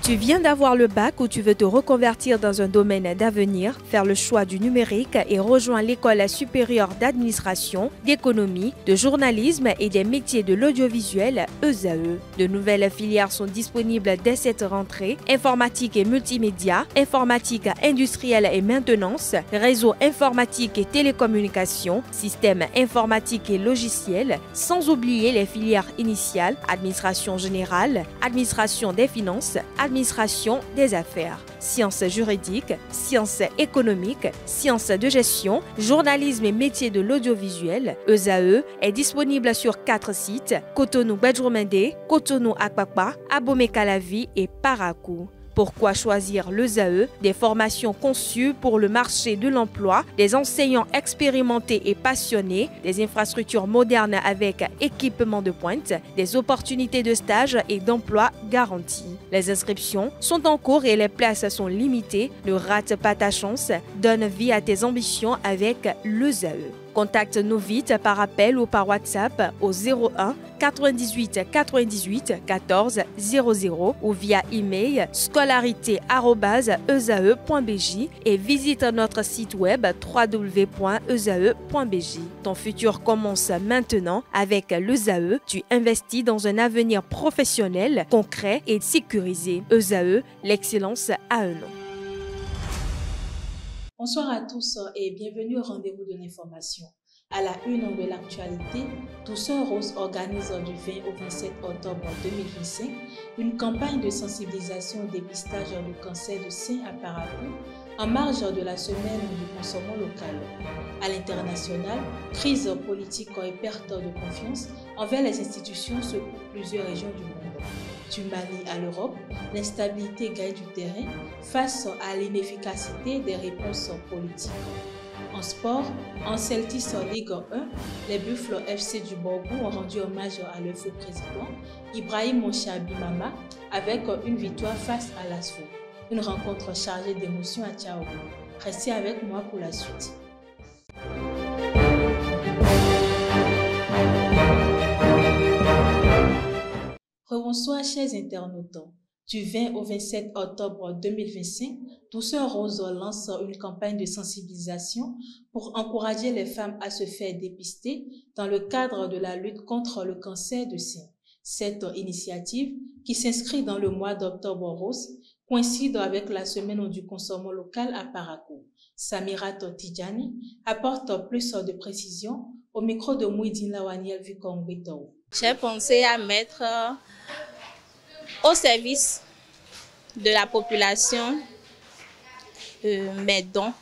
Tu viens d'avoir le bac ou tu veux te reconvertir dans un domaine d'avenir, faire le choix du numérique et rejoindre l'école supérieure d'administration, d'économie, de journalisme et des métiers de l'audiovisuel ESAE. De nouvelles filières sont disponibles dès cette rentrée: informatique et multimédia, informatique industrielle et maintenance, réseau informatique et télécommunications, système informatique et logiciel, sans oublier les filières initiales: administration générale, administration des finances, administration des affaires, sciences juridiques, sciences économiques, sciences de gestion, journalisme et métiers de l'audiovisuel. ESAE est disponible sur 4 sites: Cotonou-Badjoumendé, Cotonou-Akpakpa, Abomey-Calavi et Parakou. Pourquoi choisir l'ESAE? Des formations conçues pour le marché de l'emploi, des enseignants expérimentés et passionnés, des infrastructures modernes avec équipement de pointe, des opportunités de stage et d'emploi garanties. Les inscriptions sont en cours et les places sont limitées. Ne rate pas ta chance, donne vie à tes ambitions avec l'ESAE. Contacte-nous vite par appel ou par WhatsApp au 01 98 98 14 00 ou via email scolarité@esae.bj et visite notre site web www.esae.bj. Ton futur commence maintenant avec l'ESAE. Tu investis dans un avenir professionnel, concret et sécurisé. ESAE, l'excellence à un nom. Bonsoir à tous et bienvenue au rendez-vous de l'information. À la une de l'actualité, Douceur Rose organise du 20 au 27 octobre 2025 une campagne de sensibilisation au dépistage du cancer du sein à Parakou en marge de la semaine du consommant local. À l'international, crise politique et perte de confiance envers les institutions secouent plusieurs régions du monde. Du Mali à l'Europe, l'instabilité gagne du terrain face à l'inefficacité des réponses politiques. En sport, en Celtics Ligue 1, les Buffles FC du Borgou ont rendu hommage à leur feu président, Ibrahim Monshabi Mama, avec une victoire face à l'ASFO. Une rencontre chargée d'émotions à Tchaogo. Restez avec moi pour la suite. Bonsoir chers internautes. Du 20 au 27 octobre 2025, Douceur Rose lance une campagne de sensibilisation pour encourager les femmes à se faire dépister dans le cadre de la lutte contre le cancer du sein. Cette initiative, qui s'inscrit dans le mois d'octobre rose, coïncide avec la semaine du consommant local à Parakou. Samira Tidjani apporte plus de précision au micro de Mouidine Lawaniel Vikongbetou. J'ai pensé à mettre au service de la population mes dons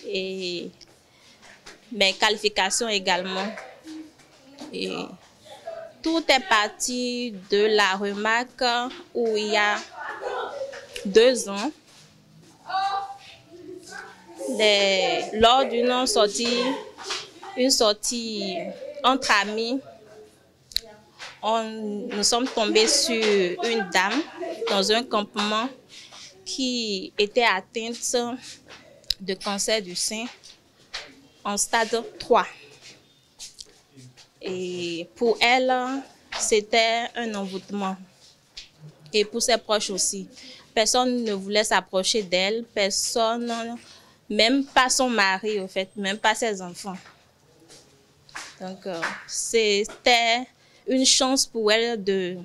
et mes qualifications également. Et tout est parti de la remarque où il y a 2 ans, lors d'une sortie entre amis, nous sommes tombés sur une dame dans un campement qui était atteinte de cancer du sein en stade 3. Et pour elle, c'était un envoûtement. Et pour ses proches aussi. Personne ne voulait s'approcher d'elle, personne, même pas son mari, au fait, même pas ses enfants. Donc, c'était une chance pour elle de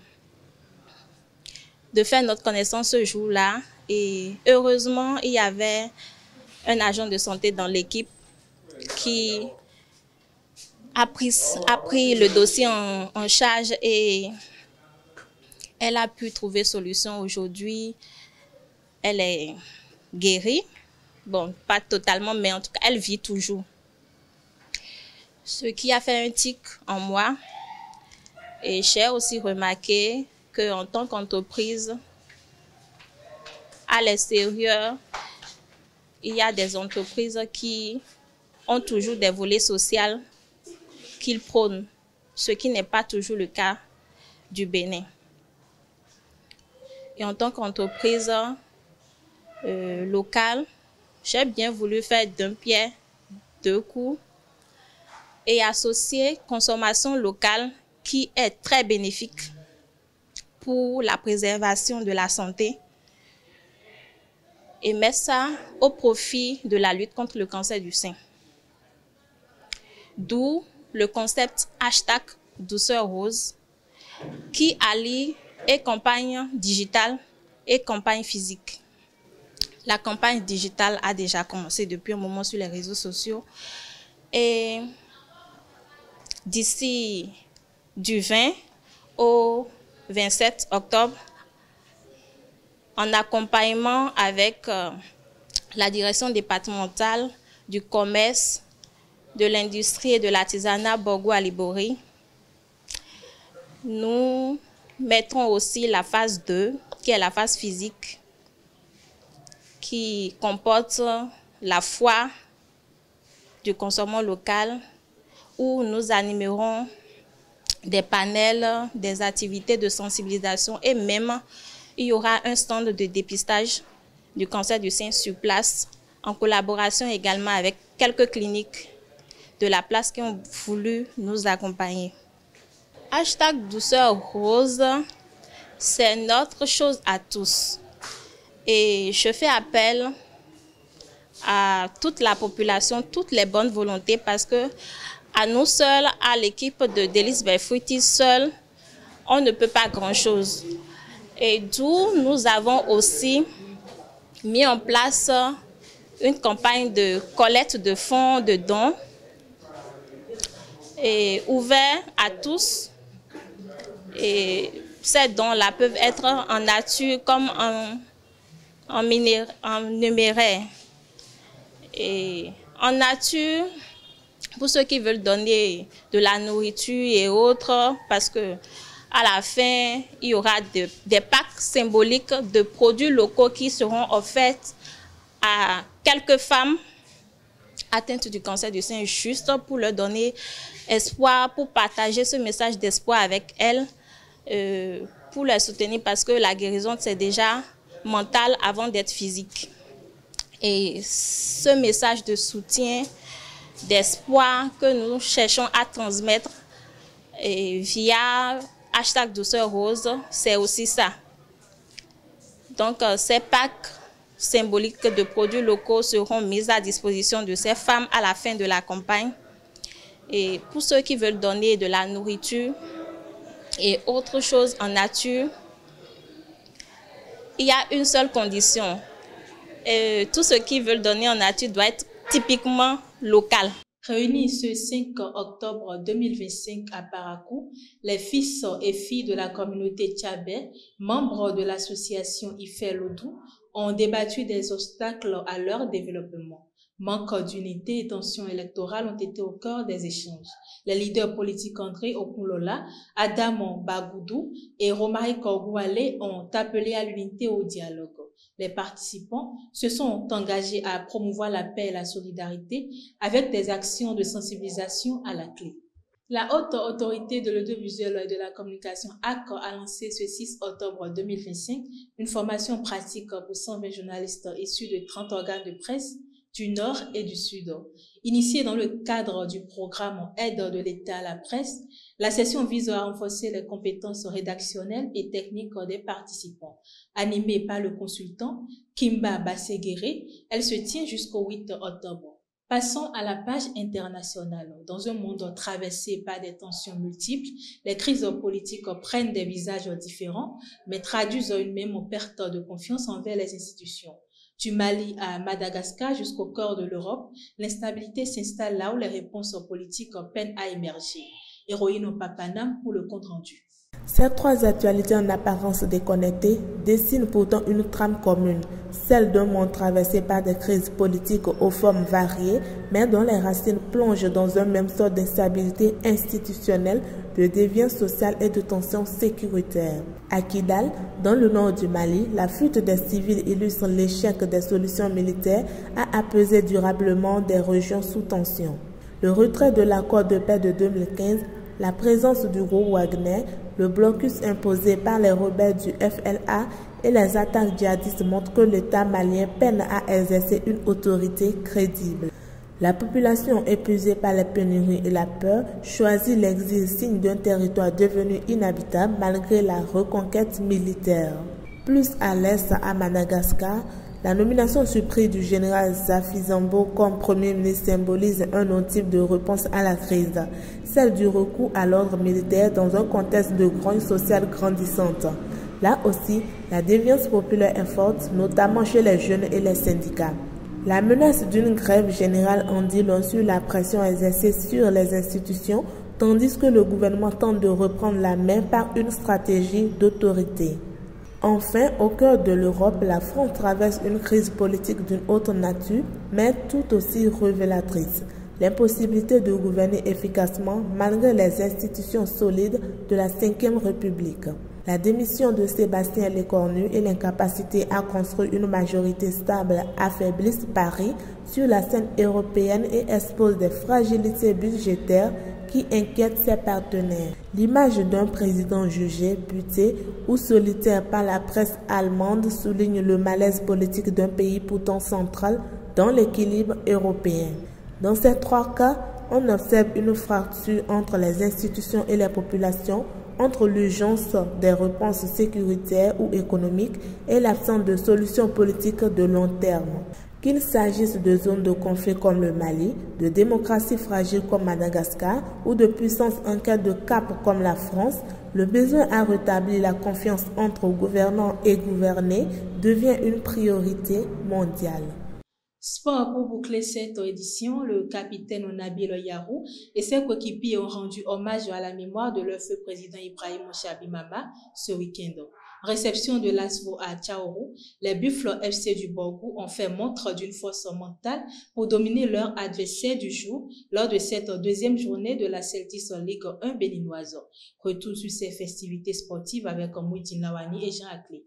faire notre connaissance ce jour-là. Et heureusement, il y avait un agent de santé dans l'équipe qui a pris le dossier en charge et elle a pu trouver solution aujourd'hui. Elle est guérie. Bon, pas totalement, mais en tout cas, elle vit toujours. Ce qui a fait un tic en moi. Et j'ai aussi remarqué qu'en tant qu'entreprise, à l'extérieur, il y a des entreprises qui ont toujours des volets sociaux qu'ils prônent, ce qui n'est pas toujours le cas du Bénin. Et en tant qu'entreprise locale, j'ai bien voulu faire d'un pied deux coups et associer consommation locale qui est très bénéfique pour la préservation de la santé et met ça au profit de la lutte contre le cancer du sein. D'où le concept #Douceur Rose qui allie et campagne digitale et campagne physique. La campagne digitale a déjà commencé depuis un moment sur les réseaux sociaux et d'ici du 20 au 27 octobre, en accompagnement avec la direction départementale du commerce, de l'industrie et de l'artisanat Borgo-Alibori, nous mettrons aussi la phase 2, qui est la phase physique, qui comporte la foire du consommation local, où nous animerons des panels, des activités de sensibilisation et même il y aura un stand de dépistage du cancer du sein sur place, en collaboration également avec quelques cliniques de la place qui ont voulu nous accompagner. #Douceur Rose, c'est notre chose à tous. Et je fais appel à toute la population, toutes les bonnes volontés, parce que à nous seuls, à l'équipe de Délices by Fruity, seul, on ne peut pas grand-chose. Et d'où nous avons aussi mis en place une campagne de collecte de fonds, de dons, et ouvert à tous. Et ces dons-là peuvent être en nature comme en numéraire. Et en nature, pour ceux qui veulent donner de la nourriture et autres, parce que à la fin, il y aura des packs symboliques de produits locaux qui seront offerts à quelques femmes atteintes du cancer du sein, juste pour leur donner espoir, pour partager ce message d'espoir avec elles, pour les soutenir, parce que la guérison, c'est déjà mental avant d'être physique. Et ce message de soutien, d'espoir que nous cherchons à transmettre via #Douceur Rose, c'est aussi ça. Donc, ces packs symboliques de produits locaux seront mis à disposition de ces femmes à la fin de la campagne. Et pour ceux qui veulent donner de la nourriture et autre chose en nature, il y a une seule condition. Tout ce qui veulent donner en nature doit être typiquement local. Réunis ce 5 octobre 2025 à Parakou, les fils et filles de la communauté Tchabé, membres de l'association Ifelodou, ont débattu des obstacles à leur développement. Manque d'unité et tensions électorales ont été au cœur des échanges. Les leaders politiques André Okulola, Adam Bagoudou et Romari Korgouale ont appelé à l'unité et au dialogue. Les participants se sont engagés à promouvoir la paix et la solidarité avec des actions de sensibilisation à la clé. La Haute Autorité de l'Audiovisuel et de la Communication HAC a lancé ce 6 octobre 2025 une formation pratique pour 120 journalistes issus de 30 organes de presse du Nord et du Sud. Initiée dans le cadre du programme Aide de l'État à la presse, la session vise à renforcer les compétences rédactionnelles et techniques des participants. Animée par le consultant Kimba Basseguéré, elle se tient jusqu'au 8 octobre. Passons à la page internationale. Dans un monde traversé par des tensions multiples, les crises politiques prennent des visages différents, mais traduisent une même perte de confiance envers les institutions. Du Mali à Madagascar jusqu'au cœur de l'Europe, l'instabilité s'installe là où les réponses politiques peinent à émerger. Héroïne Papanam pour le compte rendu. Ces trois actualités en apparence déconnectées dessinent pourtant une trame commune, celle d'un monde traversé par des crises politiques aux formes variées, mais dont les racines plongent dans un même sort d'instabilité institutionnelle, de déviance sociale et de tensions sécuritaires. À Kidal, dans le nord du Mali, la fuite des civils illustre l'échec des solutions militaires à apaiser durablement des régions sous tension. Le retrait de l'accord de paix de 2015, la présence du groupe Wagner, le blocus imposé par les rebelles du FLA et les attaques djihadistes montrent que l'État malien peine à exercer une autorité crédible. La population, épuisée par les pénuries et la peur, choisit l'exil, signe d'un territoire devenu inhabitable malgré la reconquête militaire. Plus à l'est, à Madagascar, la nomination sur prix du général Zafi Zambo comme Premier ministre symbolise un autre type de réponse à la crise, celle du recours à l'ordre militaire dans un contexte de grogne sociale grandissante. Là aussi, la défiance populaire est forte, notamment chez les jeunes et les syndicats. La menace d'une grève générale en dit long sur la pression exercée sur les institutions, tandis que le gouvernement tente de reprendre la main par une stratégie d'autorité. Enfin, au cœur de l'Europe, la France traverse une crise politique d'une autre nature, mais tout aussi révélatrice. L'impossibilité de gouverner efficacement malgré les institutions solides de la Ve République. La démission de Sébastien Lecornu et l'incapacité à construire une majorité stable affaiblissent Paris sur la scène européenne et exposent des fragilités budgétaires qui inquiètent ses partenaires. L'image d'un président jugé, buté ou solitaire par la presse allemande souligne le malaise politique d'un pays pourtant central dans l'équilibre européen. Dans ces trois cas, on observe une fracture entre les institutions et les populations, entre l'urgence des réponses sécuritaires ou économiques et l'absence de solutions politiques de long terme. Qu'il s'agisse de zones de conflit comme le Mali, de démocraties fragiles comme Madagascar ou de puissances en quête de cap comme la France, le besoin à rétablir la confiance entre gouvernants et gouvernés devient une priorité mondiale. Sport pour boucler cette édition, le capitaine Nabil Yarou et ses coéquipiers ont rendu hommage à la mémoire de leur feu président Ibrahim Chabi Mama ce week-end. Réception de l'ASVO à Tchaourou, les Buffles FC du Borgou ont fait montre d'une force mentale pour dominer leur adversaire du jour lors de cette deuxième journée de la Celtics Ligue 1 béninoise. Retour sur ces festivités sportives avec Mouidine Lawani et Jean Aclé.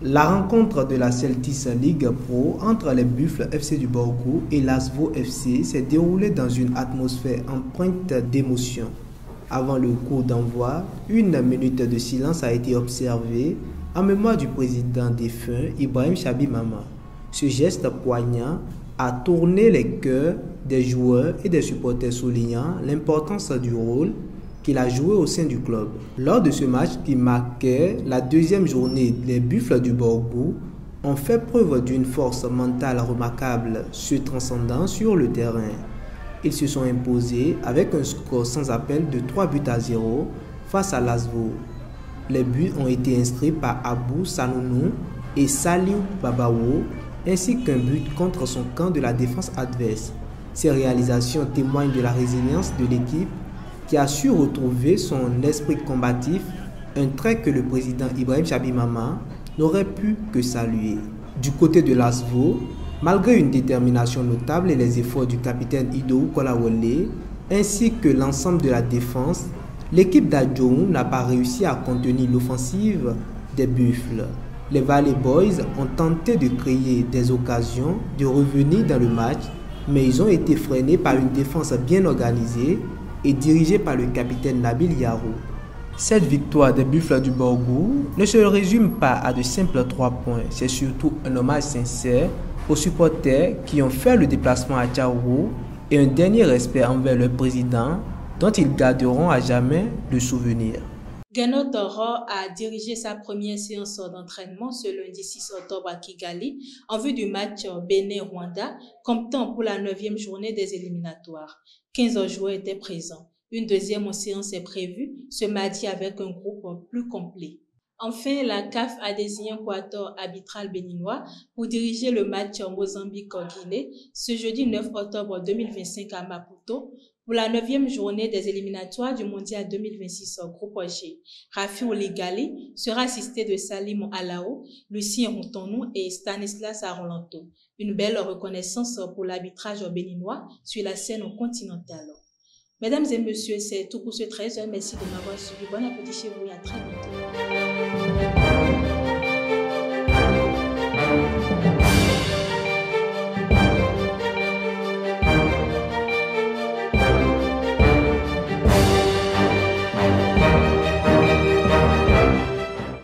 La rencontre de la Celtics Ligue Pro entre les Buffles FC du Borgou et l'ASVO FC s'est déroulée dans une atmosphère empreinte d'émotion. Avant le coup d'envoi, une minute de silence a été observée en mémoire du président défunt Ibrahim Chabi Mama. Ce geste poignant a tourné les cœurs des joueurs et des supporters, soulignant l'importance du rôle qu'il a joué au sein du club. Lors de ce match qui marquait la deuxième journée, les Buffles du Borgou ont fait preuve d'une force mentale remarquable, se transcendant sur le terrain. Ils se sont imposés avec un score sans appel de 3-0 face à l'ASVO. Les buts ont été inscrits par Abou Sanounou et Saliou Babawo, ainsi qu'un but contre son camp de la défense adverse. Ces réalisations témoignent de la résilience de l'équipe qui a su retrouver son esprit combatif, un trait que le président Ibrahim Chabi Mama n'aurait pu que saluer. Du côté de l'ASVO, malgré une détermination notable et les efforts du capitaine Idou Kolawole, ainsi que l'ensemble de la défense, l'équipe d'Adjoum n'a pas réussi à contenir l'offensive des Buffles. Les Valley Boys ont tenté de créer des occasions de revenir dans le match, mais ils ont été freinés par une défense bien organisée et dirigée par le capitaine Nabil Yarou. Cette victoire des Buffles du Borgou ne se résume pas à de simples 3 points, c'est surtout un hommage sincère aux supporters qui ont fait le déplacement à Tchaourou et un dernier respect envers leur président dont ils garderont à jamais le souvenir. Gernot Toro a dirigé sa première séance d'entraînement ce lundi 6 octobre à Kigali en vue du match Bénin-Rwanda, comptant pour la 9e journée des éliminatoires. 15 joueurs étaient présents. Une deuxième séance est prévue ce mardi avec un groupe plus complet. Enfin, la CAF a désigné un quatuor arbitral béninois pour diriger le match Mozambique-Guinée ce jeudi 9 octobre 2025 à Maputo pour la 9e journée des éliminatoires du Mondial 2026 groupe G. Rafi Oligali sera assisté de Salim Alao, Lucien Rontonou et Stanislas Arolanto. Une belle reconnaissance pour l'arbitrage béninois sur la scène continentale. Mesdames et messieurs, c'est tout pour ce 13h. Merci de m'avoir suivi. Bon appétit chez vous et à très bientôt.